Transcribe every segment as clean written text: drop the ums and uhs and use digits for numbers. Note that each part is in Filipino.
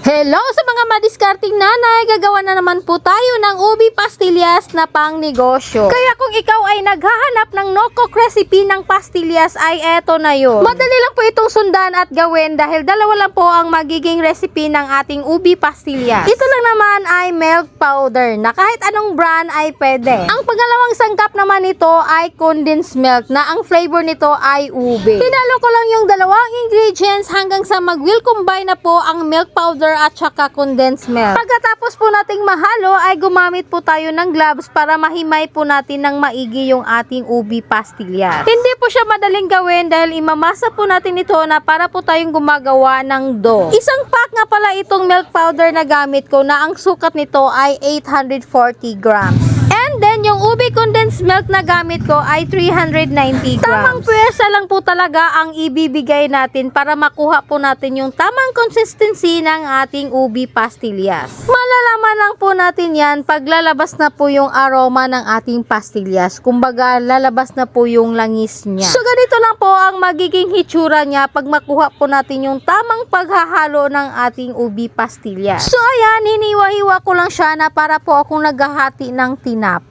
Hello sa mga madiskarting nanay, gagawa na naman po tayo ng ubi pastillas na pang negosyo. Kaya kung ikaw ay naghahanap ng no-cook recipe ng pastillas ay eto na yun. Madali lang po itong sundan at gawin dahil dalawa lang po ang magiging recipe ng ating ubi pastillas. Ito lang naman ay milk powder na kahit anong brand ay pwede. Ang pangalawang sangkap naman nito ay condensed milk na ang flavor nito ay ube. Hinalo ko lang yung dalawang ingredients hanggang sa mag-will combine na po ang milk powder at saka condensed milk. Pagkatapos po nating mahalo ay gumamit po tayo ng gloves para mahimay po natin ng maigi yung ating ubi pastillas. Hindi po siya madaling gawin dahil imamasa po natin ito na para po tayong gumagawa ng dough. Isang pack nga pala itong milk powder na gamit ko na ang sukat nito ay 840 grams. And then, yung ubi condensed milk na gamit ko ay 390 grams. Tamang pwersa lang po talaga ang ibibigay natin para makuha po natin yung tamang consistency ng ating ubi pastillas. Malalaman lang po natin yan pag lalabas na po yung aroma ng ating pastillas. Kumbaga, lalabas na po yung langis niya. So, ganito lang po ang magiging hitsura niya pag makuha po natin yung tamang paghahalo ng ating ubi pastillas. So, ayan, hiniwa-hiwa ko lang siya na para po akong naghahati ng tinapay.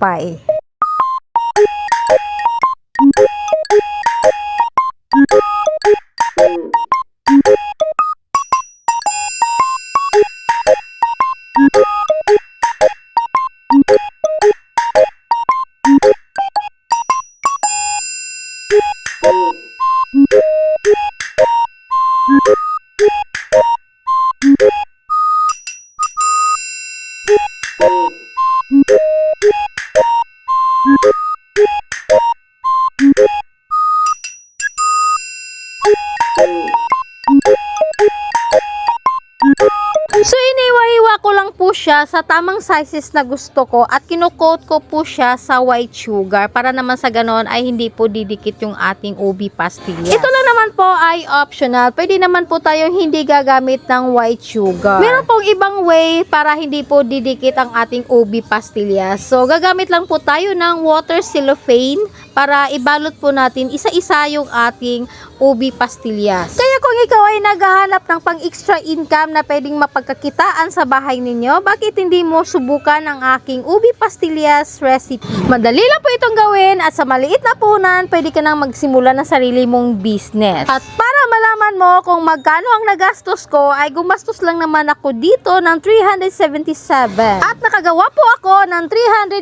So, iniwa-hiwa ko lang po siya sa tamang sizes na gusto ko at kinukoat ko po siya sa white sugar para naman sa ganon ay hindi po didikit yung ating ubi pastillas. Ito lang naman po ay optional. Pwede naman po tayong hindi gagamit ng white sugar. Meron pong ibang way para hindi po didikit ang ating ubi pastillas. So, gagamit lang po tayo ng water cellophane para ibalot po natin isa-isa yung ating ubi pastillas. Kaya kung ikaw ay naghahanap ng pang extra income na pwedeng mapagkakitaan sa bahay ninyo, bakit hindi mo subukan ang aking ubi pastillas recipe? Madali lang po itong gawin at sa maliit na punan, pwede ka nang magsimula ng sarili mong business. At para malaman mo kung magkano ang nagastos ko, ay gumastos lang naman ako dito ng 377. At nakagawa po ako ng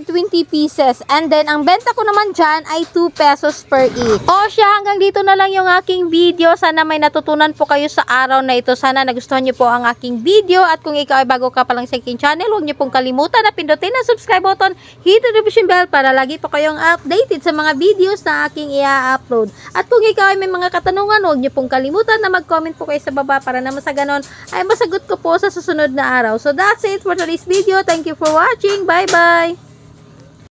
320 pieces. And then, ang benta ko naman dyan ay 2 pesos per each. O siya, hanggang dito na lang yung aking video. Sana may natutunan po kayo sa araw na ito. Sana nagustuhan nyo po ang aking video. At kung ikaw ay bago ka pa lang sa aking channel, huwag nyo pong kalimutan na pindutin ang subscribe button, hit the notification bell para lagi po kayong updated sa mga videos na aking i-upload. At kung ikaw ay may mga katanungan, huwag nyo pong kalimutan na mag-comment po kayo sa baba para naman sa ganon ay masagot ko po sa susunod na araw. So that's it for today's video. Thank you for watching. Bye-bye!